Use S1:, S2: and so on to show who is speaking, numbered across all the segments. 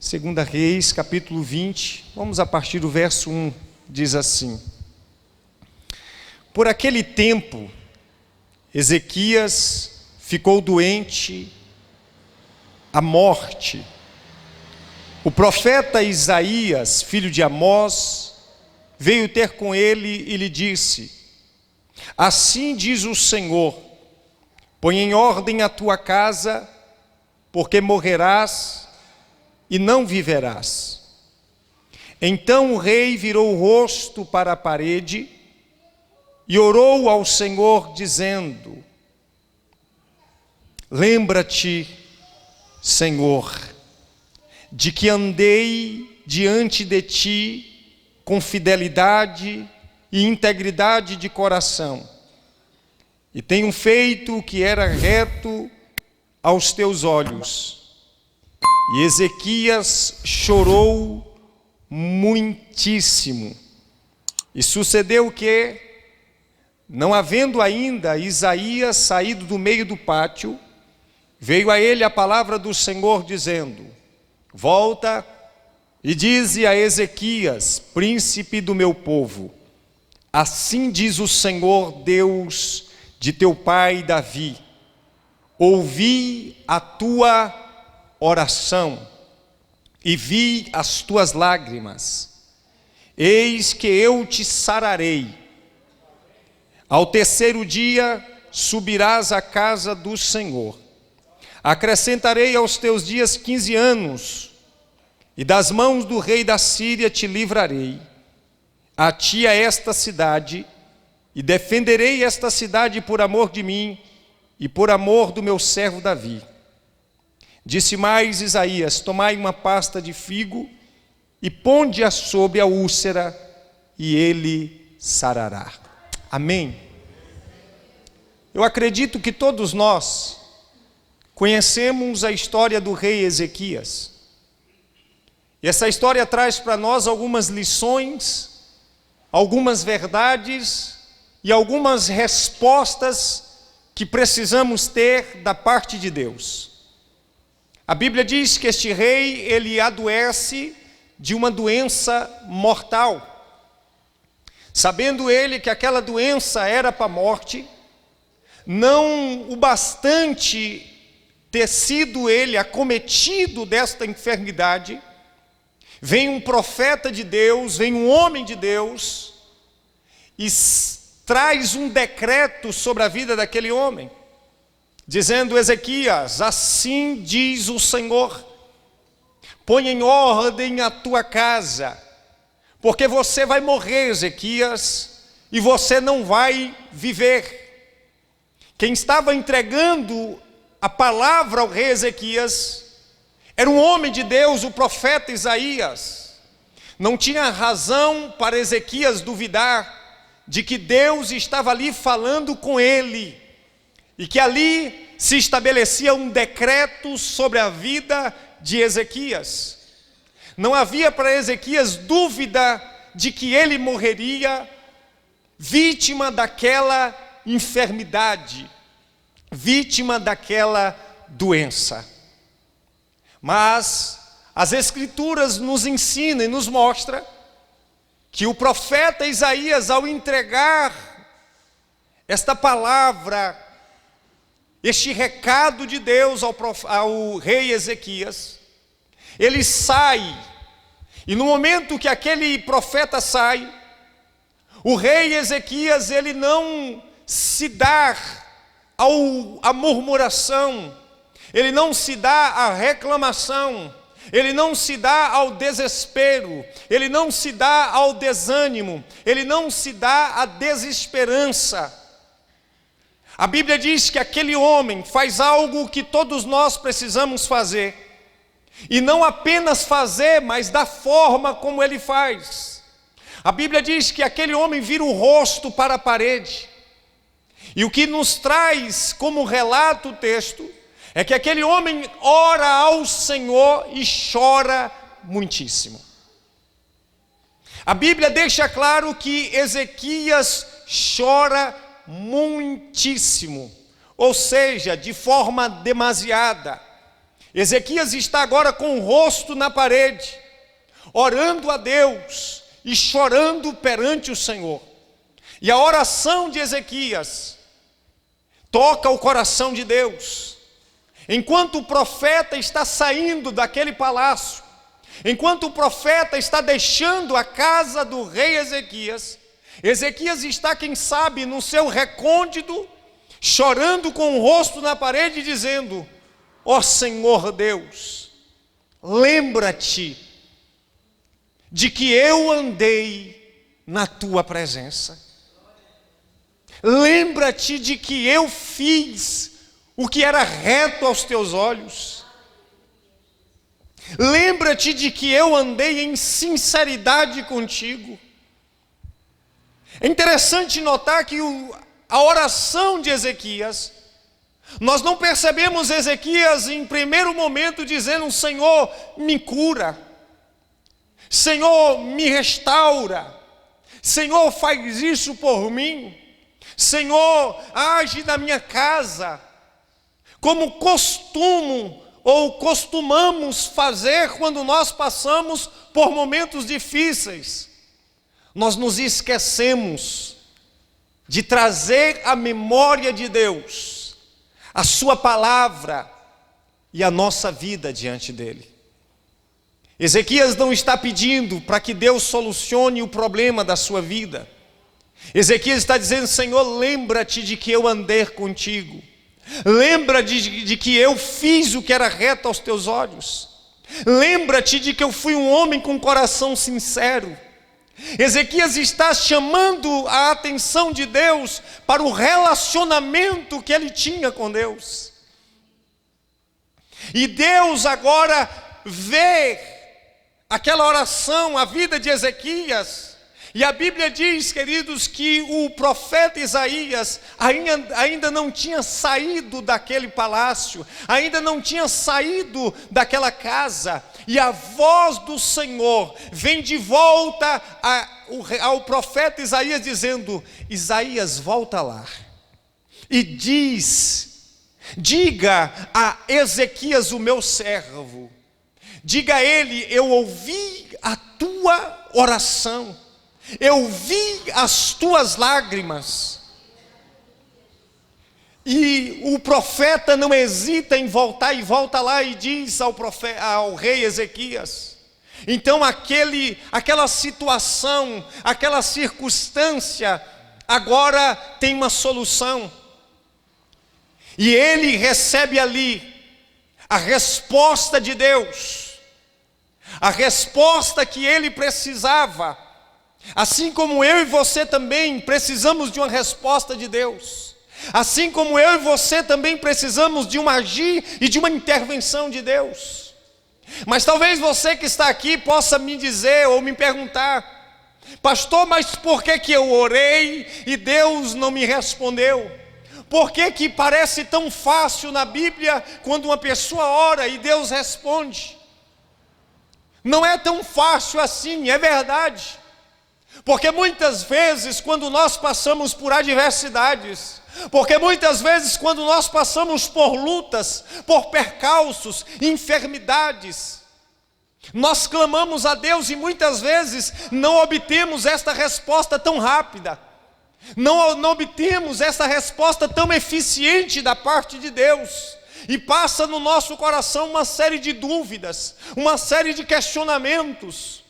S1: Segunda Reis, capítulo 20, vamos a partir do verso 1, diz assim: Por aquele tempo, Ezequias ficou doente à morte. O profeta Isaías, filho de Amós, veio ter com ele e lhe disse: Assim diz o Senhor, põe em ordem a tua casa, porque morrerás e não viverás. Então o rei virou o rosto para a parede e orou ao Senhor, dizendo: Lembra-te, Senhor, de que andei diante de ti com fidelidade e integridade de coração, e tenho feito o que era reto aos teus olhos. E Ezequias chorou muitíssimo. E sucedeu que, não havendo ainda Isaías saído do meio do pátio, veio a ele a palavra do Senhor, dizendo: Volta e dize a Ezequias, príncipe do meu povo: Assim diz o Senhor, Deus de teu pai Davi: Ouvi a tua oração e vi as tuas lágrimas. Eis que eu te sararei. Ao terceiro dia subirás à casa do Senhor. Acrescentarei aos teus dias 15 anos, e das mãos do rei da Síria te livrarei. A ti a esta cidade, e defenderei esta cidade por amor de mim e por amor do meu servo Davi. Disse mais Isaías: Tomai uma pasta de figo e ponde-a sobre a úlcera, e ele sarará. Amém. Eu acredito que todos nós conhecemos a história do rei Ezequias. E essa história traz para nós algumas lições, algumas verdades e algumas respostas que precisamos ter da parte de Deus. A Bíblia diz que este rei, ele adoece de uma doença mortal. Sabendo ele que aquela doença era para a morte, não o bastante ter sido ele acometido desta enfermidade, vem um profeta de Deus, vem um homem de Deus, e traz um decreto sobre a vida daquele homem, dizendo: Ezequias, assim diz o Senhor, põe em ordem a tua casa, porque você vai morrer, Ezequias, e você não vai viver. Quem estava entregando a palavra ao rei Ezequias era um homem de Deus, o profeta Isaías. Não tinha razão para Ezequias duvidar de que Deus estava ali falando com ele, e que ali se estabelecia um decreto sobre a vida de Ezequias. Não havia para Ezequias dúvida de que ele morreria vítima daquela enfermidade, vítima daquela doença. Mas as Escrituras nos ensinam e nos mostram que o profeta Isaías, ao entregar esta palavra, este recado de Deus ao rei Ezequias, ele sai, e no momento que aquele profeta sai, o rei Ezequias, ele não se dá à murmuração, ele não se dá à reclamação, ele não se dá ao desespero, ele não se dá ao desânimo, ele não se dá à desesperança. A Bíblia diz que aquele homem faz algo que todos nós precisamos fazer, e não apenas fazer, mas da forma como ele faz. A Bíblia diz que aquele homem vira o rosto para a parede, e o que nos traz como relato o texto é que aquele homem ora ao Senhor e chora muitíssimo. A Bíblia deixa claro que Ezequias chora muitíssimo, ou seja, de forma demasiada. Ezequias está agora com o rosto na parede, orando a Deus e chorando perante o Senhor. E a oração de Ezequias toca o coração de Deus. Enquanto o profeta está saindo daquele palácio, enquanto o profeta está deixando a casa do rei Ezequias, Ezequias está, quem sabe, no seu recôndito, chorando com o rosto na parede, dizendo: ó Senhor Deus, lembra-te de que eu andei na tua presença. Lembra-te de que eu fiz o que era reto aos teus olhos. Lembra-te de que eu andei em sinceridade contigo. É interessante notar que a oração de Ezequias, nós não percebemos Ezequias em primeiro momento dizendo: Senhor, me cura, Senhor, me restaura, Senhor, faz isso por mim, Senhor, age na minha casa, como costumamos fazer quando nós passamos por momentos difíceis. Nós nos esquecemos de trazer à memória de Deus a sua palavra e a nossa vida diante dele. Ezequias não está pedindo para que Deus solucione o problema da sua vida. Ezequias está dizendo: Senhor, lembra-te de que eu andei contigo. Lembra de que eu fiz o que era reto aos teus olhos. Lembra-te de que eu fui um homem com coração sincero. Ezequias está chamando a atenção de Deus para o relacionamento que ele tinha com Deus. E Deus agora vê aquela oração, a vida de Ezequias. E a Bíblia diz, queridos, que o profeta Isaías ainda não tinha saído daquele palácio, ainda não tinha saído daquela casa, e a voz do Senhor vem de volta ao profeta Isaías dizendo: Isaías, volta lá e diga a Ezequias, o meu servo, diga a ele: eu ouvi a tua oração, eu vi as tuas lágrimas. E o profeta não hesita em voltar, e volta lá e diz ao rei Ezequias. Então aquela situação, aquela circunstância agora tem uma solução. E ele recebe ali a resposta de Deus, a resposta que ele precisava. Assim como eu e você também precisamos de uma resposta de Deus. Assim como eu e você também precisamos de um agir e de uma intervenção de Deus. Mas talvez você que está aqui possa me dizer ou me perguntar: pastor, mas por que eu orei e Deus não me respondeu? Por que parece tão fácil na Bíblia quando uma pessoa ora e Deus responde? Não é tão fácil assim, é verdade. Porque muitas vezes quando nós passamos por adversidades, porque muitas vezes quando nós passamos por lutas, por percalços, enfermidades, nós clamamos a Deus e muitas vezes não obtemos esta resposta tão rápida, não obtemos essa resposta tão eficiente da parte de Deus, e passa no nosso coração uma série de dúvidas, uma série de questionamentos,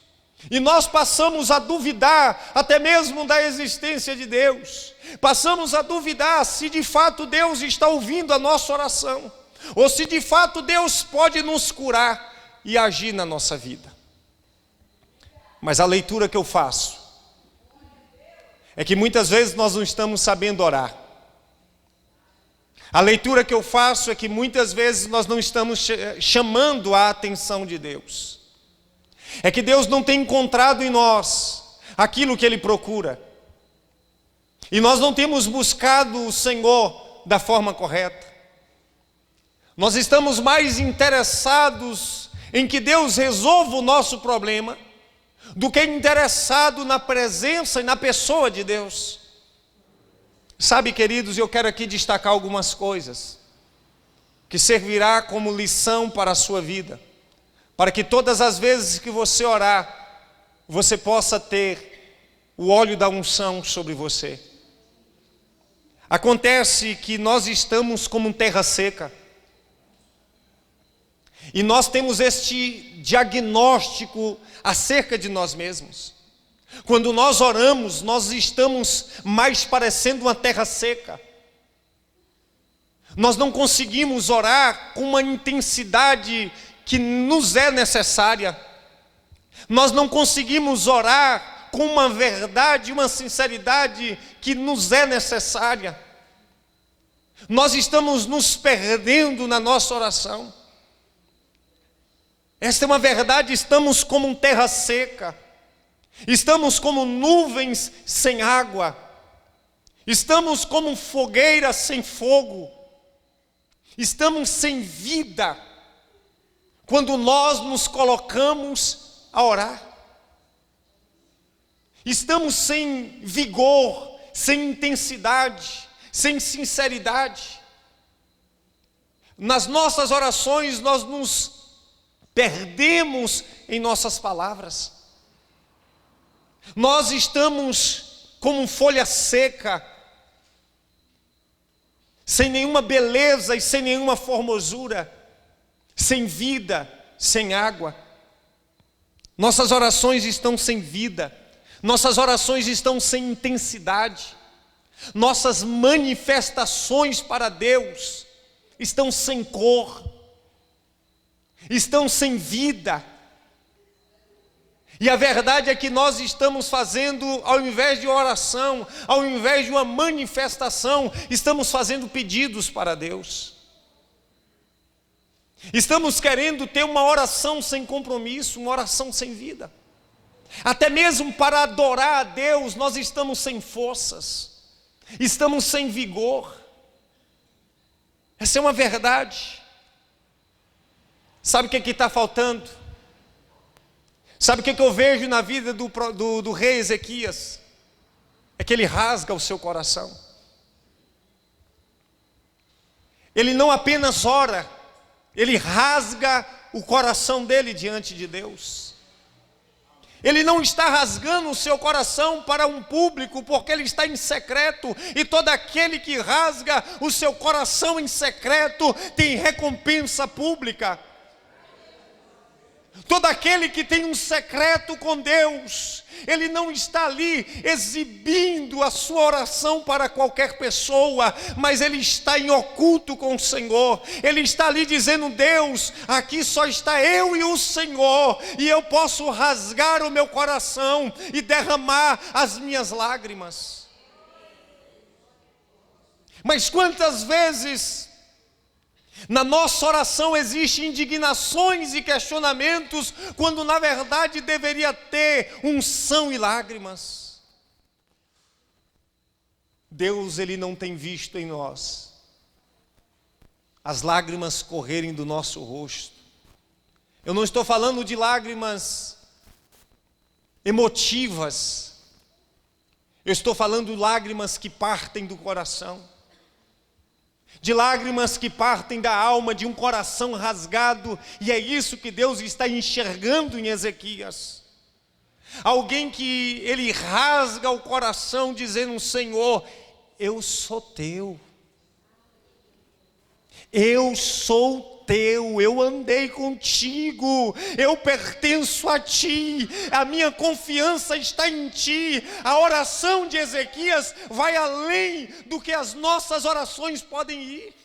S1: e nós passamos a duvidar até mesmo da existência de Deus, passamos a duvidar se de fato Deus está ouvindo a nossa oração, ou se de fato Deus pode nos curar e agir na nossa vida. Mas a leitura que eu faço é que muitas vezes nós não estamos sabendo orar. A leitura que eu faço é que muitas vezes nós não estamos chamando a atenção de Deus. É que Deus não tem encontrado em nós aquilo que Ele procura. E nós não temos buscado o Senhor da forma correta. Nós estamos mais interessados em que Deus resolva o nosso problema do que interessado na presença e na pessoa de Deus. Sabe, queridos, eu quero aqui destacar algumas coisas que servirá como lição para a sua vida, para que todas as vezes que você orar, você possa ter o óleo da unção sobre você. Acontece que nós estamos como terra seca, e nós temos este diagnóstico acerca de nós mesmos. Quando nós oramos, nós estamos mais parecendo uma terra seca. Nós não conseguimos orar com uma intensidade que nos é necessária. Nós não conseguimos orar com uma verdade, uma sinceridade que nos é necessária. Nós estamos nos perdendo na nossa oração. Esta é uma verdade, estamos como terra seca. Estamos como nuvens sem água. Estamos como fogueira sem fogo. Estamos sem vida quando nós nos colocamos a orar. Estamos sem vigor, sem intensidade, sem sinceridade. Nas nossas orações nós nos perdemos em nossas palavras. Nós estamos como folha seca, sem nenhuma beleza e sem nenhuma formosura, sem vida, sem água. Nossas orações estão sem vida, nossas orações estão sem intensidade, nossas manifestações para Deus estão sem cor, estão sem vida. E a verdade é que nós estamos fazendo, ao invés de oração, ao invés de uma manifestação, estamos fazendo pedidos para Deus. Estamos querendo ter uma oração sem compromisso, uma oração sem vida. Até mesmo para adorar a Deus, nós estamos sem forças, estamos sem vigor. Essa é uma verdade. Sabe o que está faltando? Sabe o que eu vejo na vida do rei Ezequias? É que ele rasga o seu coração. Ele não apenas ora, ele rasga o coração dele diante de Deus. Ele não está rasgando o seu coração para um público, porque ele está em secreto, e todo aquele que rasga o seu coração em secreto tem recompensa pública. Todo aquele que tem um secreto com Deus, ele não está ali exibindo a sua oração para qualquer pessoa, mas ele está em oculto com o Senhor. Ele está ali dizendo: Deus, aqui só está eu e o Senhor, e eu posso rasgar o meu coração e derramar as minhas lágrimas. Mas quantas vezes na nossa oração existem indignações e questionamentos, quando na verdade deveria ter unção e lágrimas. Deus, ele não tem visto em nós as lágrimas correrem do nosso rosto. Eu não estou falando de lágrimas emotivas, eu estou falando de lágrimas que partem do coração, de lágrimas que partem da alma, de um coração rasgado. E é isso que Deus está enxergando em Ezequias. Alguém que ele rasga o coração dizendo: Senhor, eu sou teu, eu sou teu, eu andei contigo, eu pertenço a ti, a minha confiança está em ti. A oração de Ezequias vai além do que as nossas orações podem ir.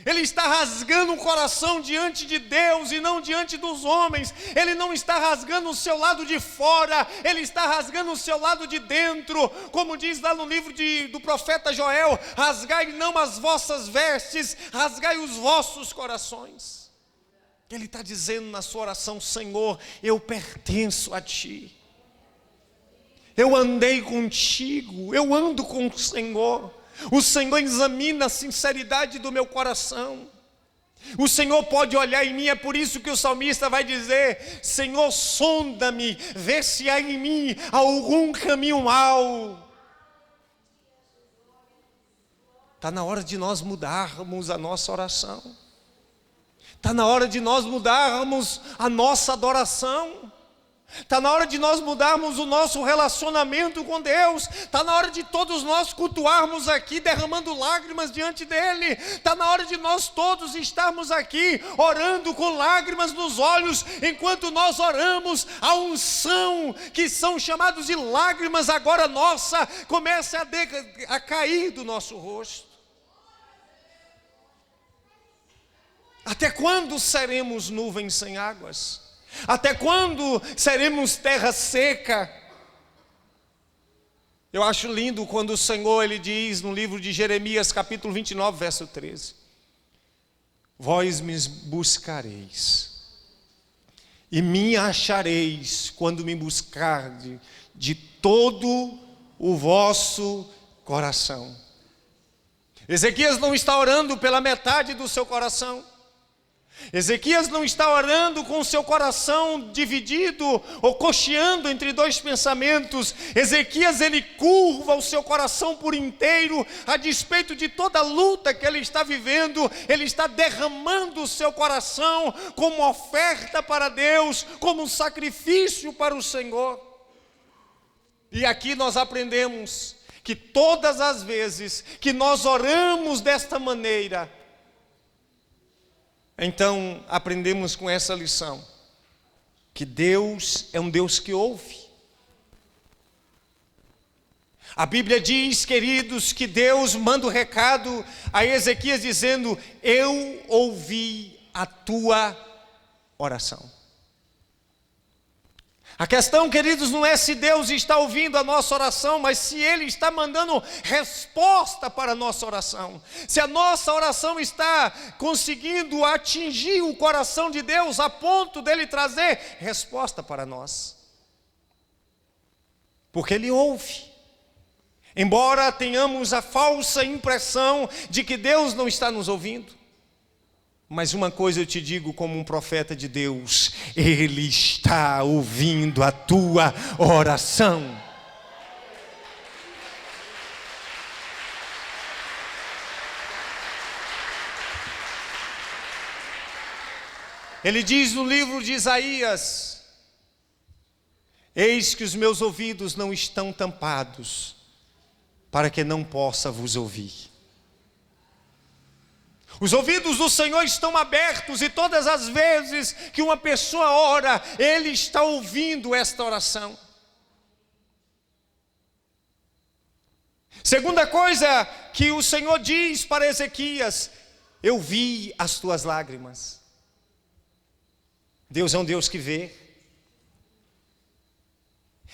S1: Ele está rasgando o coração diante de Deus e não diante dos homens. Ele não está rasgando o seu lado de fora, ele está rasgando o seu lado de dentro. Como diz lá no livro do profeta Joel: rasgai não as vossas vestes, rasgai os vossos corações. Ele está dizendo na sua oração: Senhor, eu pertenço a ti, eu andei contigo, eu ando com o Senhor. O Senhor examina a sinceridade do meu coração. O Senhor pode olhar em mim. É por isso que o salmista vai dizer: Senhor, sonda-me, vê se há em mim algum caminho mau. Está na hora de nós mudarmos a nossa oração. Está na hora de nós mudarmos a nossa adoração. Está na hora de nós mudarmos o nosso relacionamento com Deus. Está na hora de todos nós cultuarmos aqui, derramando lágrimas diante dEle. Está na hora de nós todos estarmos aqui, orando com lágrimas nos olhos. Enquanto nós oramos, a unção, que são chamados de lágrimas agora nossa, começa a cair do nosso rosto. Até quando seremos nuvens sem águas? Até quando seremos terra seca? Eu acho lindo quando o Senhor, Ele diz no livro de Jeremias, capítulo 29, verso 13: vós me buscareis, e me achareis, quando me buscardes de todo o vosso coração. Ezequias não está orando pela metade do seu coração. Ezequias não está orando com o seu coração dividido ou cocheando entre dois pensamentos. Ezequias, ele curva o seu coração por inteiro, a despeito de toda a luta que ele está vivendo. Ele está derramando o seu coração como oferta para Deus, como um sacrifício para o Senhor. E aqui nós aprendemos que todas as vezes que nós oramos desta maneira, então aprendemos com essa lição, que Deus é um Deus que ouve. A Bíblia diz, queridos, que Deus manda o recado a Ezequias dizendo: eu ouvi a tua oração. A questão, queridos, não é se Deus está ouvindo a nossa oração, mas se Ele está mandando resposta para a nossa oração. Se a nossa oração está conseguindo atingir o coração de Deus a ponto dEle trazer resposta para nós. Porque Ele ouve. Embora tenhamos a falsa impressão de que Deus não está nos ouvindo, mas uma coisa eu te digo como um profeta de Deus: Ele está ouvindo a tua oração. Ele diz no livro de Isaías: eis que os meus ouvidos não estão tampados, para que não possa vos ouvir. Os ouvidos do Senhor estão abertos, e todas as vezes que uma pessoa ora, Ele está ouvindo esta oração. Segunda coisa que o Senhor diz para Ezequias: eu vi as tuas lágrimas. Deus é um Deus que vê.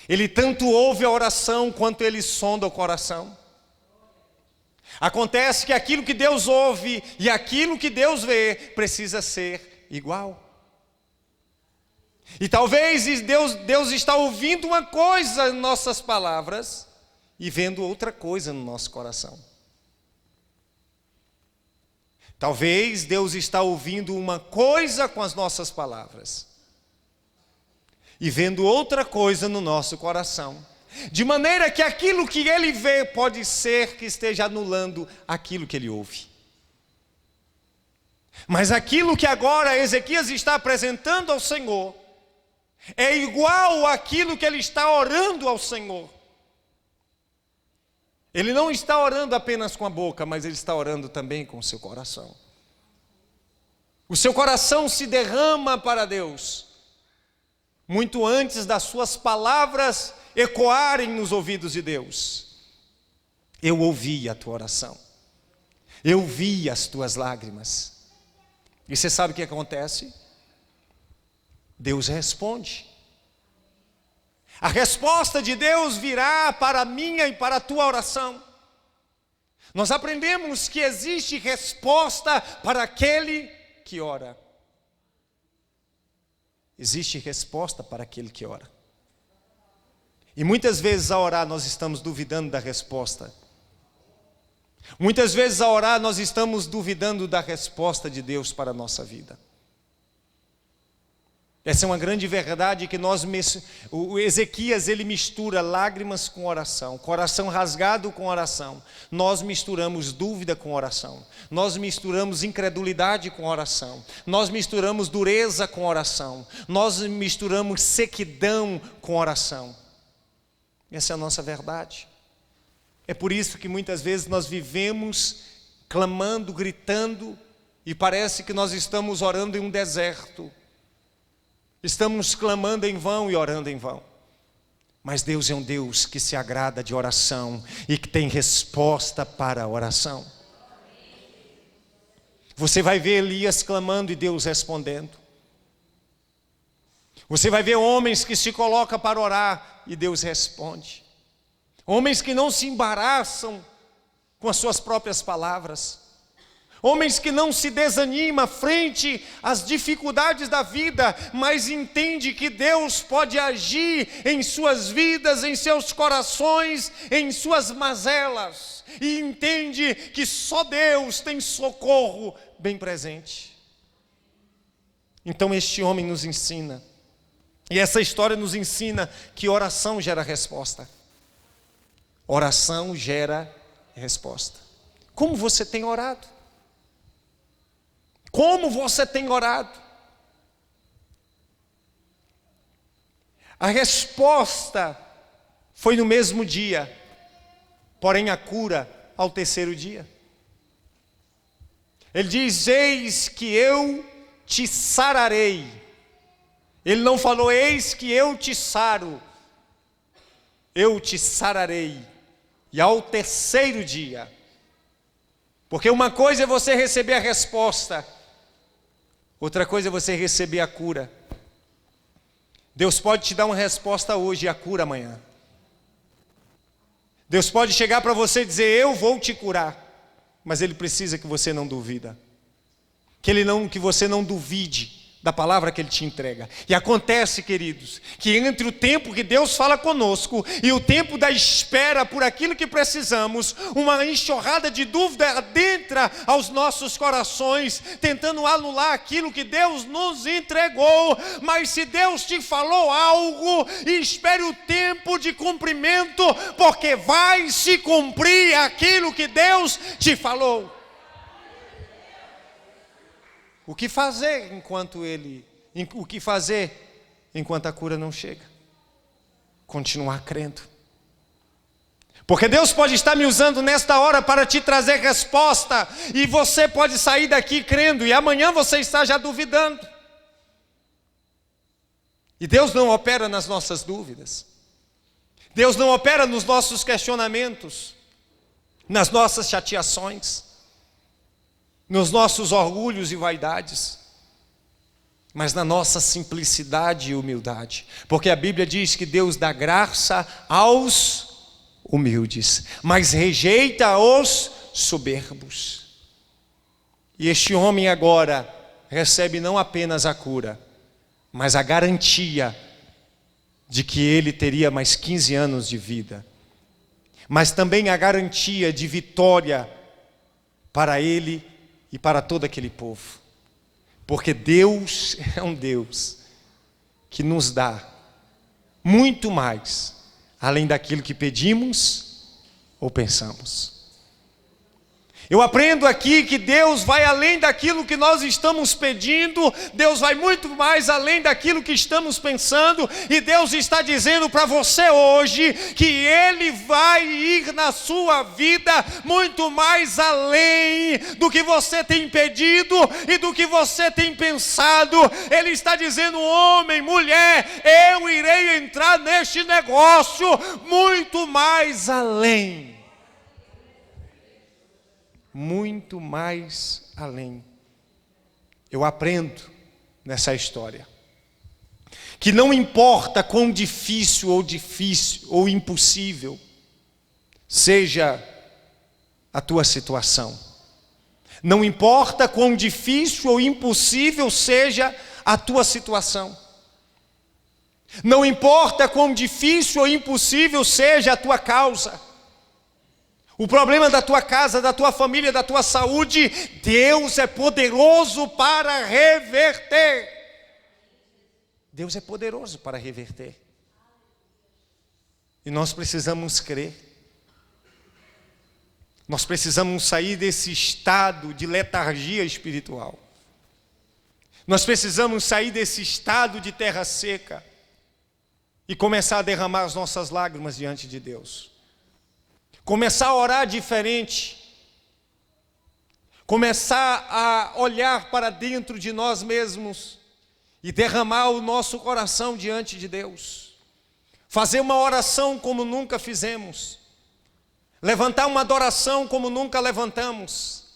S1: Ele tanto ouve a oração quanto Ele sonda o coração. Acontece que aquilo que Deus ouve e aquilo que Deus vê precisa ser igual. E talvez Deus está ouvindo uma coisa em nossas palavras e vendo outra coisa no nosso coração. Talvez Deus está ouvindo uma coisa com as nossas palavras e vendo outra coisa no nosso coração. De maneira que aquilo que ele vê pode ser que esteja anulando aquilo que ele ouve. Mas aquilo que agora Ezequias está apresentando ao Senhor é igual àquilo que ele está orando ao Senhor. Ele não está orando apenas com a boca, mas ele está orando também com o seu coração. O seu coração se derrama para Deus muito antes das suas palavras ecoarem nos ouvidos de Deus. Eu ouvi a tua oração, eu vi as tuas lágrimas. E você sabe o que acontece? Deus responde. A resposta de Deus virá para a minha e para a tua oração. Nós aprendemos que existe resposta para aquele que ora. Existe resposta para aquele que ora. E muitas vezes ao orar nós estamos duvidando da resposta. Muitas vezes ao orar nós estamos duvidando da resposta de Deus para a nossa vida. Essa é uma grande verdade que o Ezequias ele mistura lágrimas com oração, coração rasgado com oração. Nós misturamos dúvida com oração, nós misturamos incredulidade com oração, nós misturamos dureza com oração, nós misturamos sequidão com oração. Essa é a nossa verdade. É por isso que muitas vezes nós vivemos clamando, gritando, e parece que nós estamos orando em um deserto. Estamos clamando em vão e orando em vão. Mas Deus é um Deus que se agrada de oração e que tem resposta para a oração. Você vai ver Elias clamando e Deus respondendo. Você vai ver homens que se colocam para orar e Deus responde. Homens que não se embaraçam com as suas próprias palavras. Homens que não se desanimam frente às dificuldades da vida, mas entende que Deus pode agir em suas vidas, em seus corações, em suas mazelas. E entende que só Deus tem socorro bem presente. Então este homem nos ensina, e essa história nos ensina que oração gera resposta. Oração gera resposta. Como você tem orado? Como você tem orado? A resposta foi no mesmo dia, porém a cura ao terceiro dia. Ele diz: eis que eu te sararei. Ele não falou: eis que eu te saro. Eu te sararei. E ao terceiro dia. Porque uma coisa é você receber a resposta, outra coisa é você receber a cura. Deus pode te dar uma resposta hoje e a cura amanhã. Deus pode chegar para você e dizer: eu vou te curar. Mas Ele precisa que você não duvida. Que você não duvide da palavra que Ele te entrega. E acontece, queridos, que entre o tempo que Deus fala conosco e o tempo da espera por aquilo que precisamos, uma enxurrada de dúvida adentra aos nossos corações, tentando anular aquilo que Deus nos entregou. Mas se Deus te falou algo, espere o tempo de cumprimento, porque vai se cumprir aquilo que Deus te falou. O que fazer enquanto a cura não chega? Continuar crendo. Porque Deus pode estar me usando nesta hora para te trazer resposta, e você pode sair daqui crendo, e amanhã você está já duvidando. E Deus não opera nas nossas dúvidas. Deus não opera nos nossos questionamentos, nas nossas chateações, nos nossos orgulhos e vaidades, mas na nossa simplicidade e humildade. Porque a Bíblia diz que Deus dá graça aos humildes, mas rejeita os soberbos. E este homem agora recebe não apenas a cura, mas a garantia de que ele teria mais 15 anos de vida, mas também a garantia de vitória para ele e para todo aquele povo. Porque Deus é um Deus que nos dá muito mais, além daquilo que pedimos ou pensamos. Eu aprendo aqui que Deus vai além daquilo que nós estamos pedindo, Deus vai muito mais além daquilo que estamos pensando, e Deus está dizendo para você hoje que Ele vai ir na sua vida muito mais além do que você tem pedido e do que você tem pensado. Ele está dizendo: homem, mulher, eu irei entrar neste negócio muito mais além. Muito mais além. Eu aprendo nessa história que não importa quão difícil ou impossível seja a tua situação, não importa quão difícil ou impossível seja a tua situação, não importa quão difícil ou impossível seja a tua causa, o problema da tua casa, da tua família, da tua saúde, Deus é poderoso para reverter. Deus é poderoso para reverter. E nós precisamos crer. Nós precisamos sair desse estado de letargia espiritual. Nós precisamos sair desse estado de terra seca e começar a derramar as nossas lágrimas diante de Deus. Começar a orar diferente. Começar a olhar para dentro de nós mesmos e derramar o nosso coração diante de Deus. Fazer uma oração como nunca fizemos. Levantar uma adoração como nunca levantamos.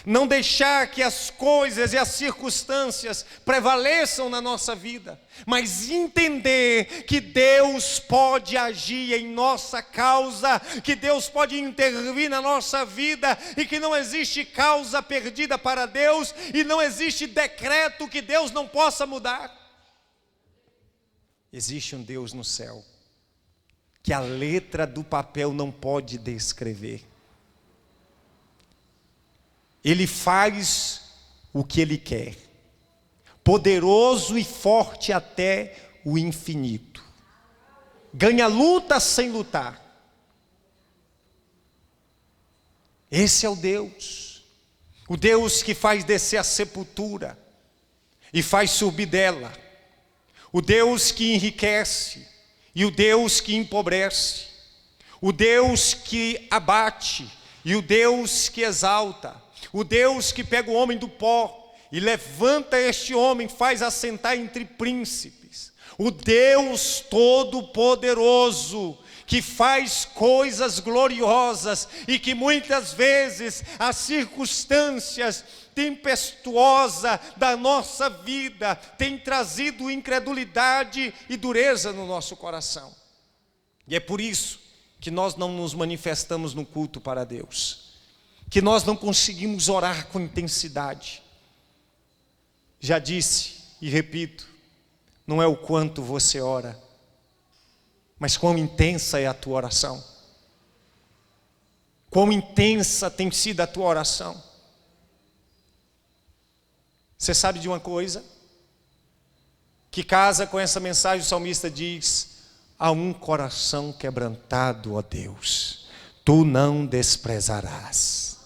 S1: Não deixar que as coisas e as circunstâncias prevaleçam na nossa vida, mas entender que Deus pode agir em nossa causa, que Deus pode intervir na nossa vida e que não existe causa perdida para Deus e não existe decreto que Deus não possa mudar. Existe um Deus no céu que a letra do papel não pode descrever. Ele faz o que Ele quer, poderoso e forte até o infinito. Ganha luta sem lutar. Esse é o Deus que faz descer a sepultura e faz subir dela. O Deus que enriquece e o Deus que empobrece. O Deus que abate e o Deus que exalta. O Deus que pega o homem do pó e levanta este homem, faz assentar entre príncipes. O Deus todo-poderoso que faz coisas gloriosas e que muitas vezes as circunstâncias tempestuosas da nossa vida têm trazido incredulidade e dureza no nosso coração. E é por isso que nós não nos manifestamos no culto para Deus, que nós não conseguimos orar com intensidade. Já disse e repito, não é o quanto você ora, mas quão intensa é a tua oração. Quão intensa tem sido a tua oração. Você sabe de uma coisa? Que casa com essa mensagem, o salmista diz: há um coração quebrantado, ó Deus, tu não desprezarás.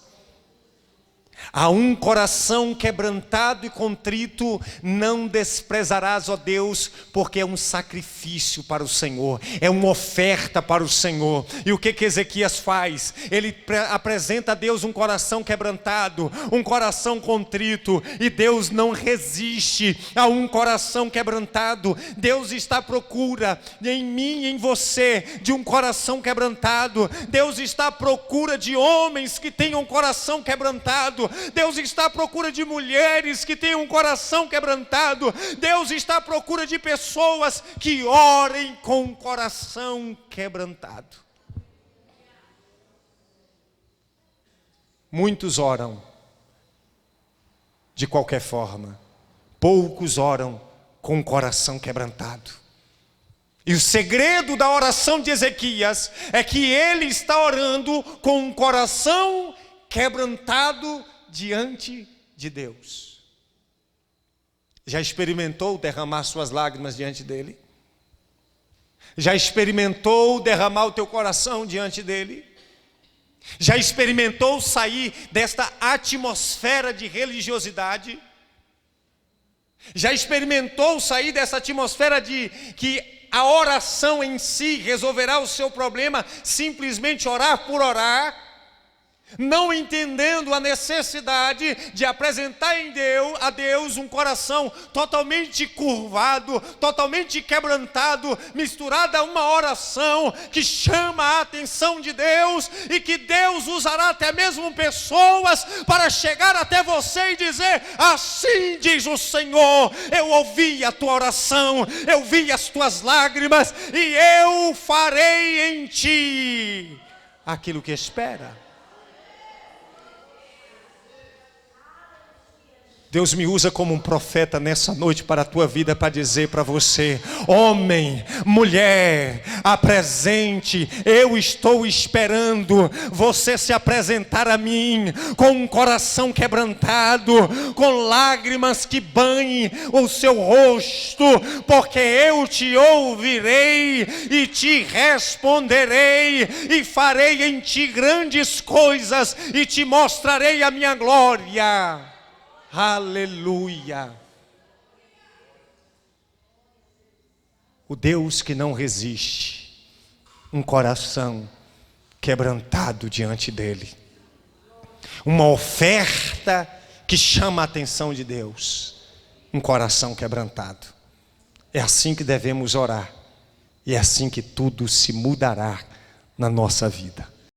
S1: Há um coração quebrantado e contrito, não desprezarás, ó Deus, porque é um sacrifício para o Senhor, é uma oferta para o Senhor. E o que Ezequias faz? Ele apresenta a Deus um coração quebrantado, um coração contrito, e Deus não resiste a um coração quebrantado. Deus está à procura em mim e em você de um coração quebrantado. Deus está à procura de homens que tenham um coração quebrantado. Deus está à procura de mulheres que tenham um coração quebrantado. Deus está à procura de pessoas que orem com um coração quebrantado. Muitos oram de qualquer forma, poucos oram com o coração quebrantado. E o segredo da oração de Ezequias é que ele está orando com um coração quebrantado diante de Deus. Já experimentou derramar suas lágrimas diante dele? Já experimentou derramar o teu coração diante dele? Já experimentou sair desta atmosfera de religiosidade? Já experimentou sair dessa atmosfera de que a oração em si resolverá o seu problema, simplesmente orar por orar? Não entendendo a necessidade de apresentar a Deus um coração totalmente curvado, totalmente quebrantado, misturado a uma oração que chama a atenção de Deus, e que Deus usará até mesmo pessoas para chegar até você e dizer: assim diz o Senhor, eu ouvi a tua oração, eu vi as tuas lágrimas, e eu farei em ti aquilo que espera. Deus me usa como um profeta nessa noite para a tua vida, para dizer para você: homem, mulher, apresente. Eu estou esperando você se apresentar a mim com um coração quebrantado, com lágrimas que banhem o seu rosto, porque eu te ouvirei e te responderei e farei em ti grandes coisas e te mostrarei a minha glória. Aleluia. O Deus que não resiste, um coração quebrantado diante dele, uma oferta que chama a atenção de Deus, um coração quebrantado. É assim que devemos orar, e é assim que tudo se mudará na nossa vida.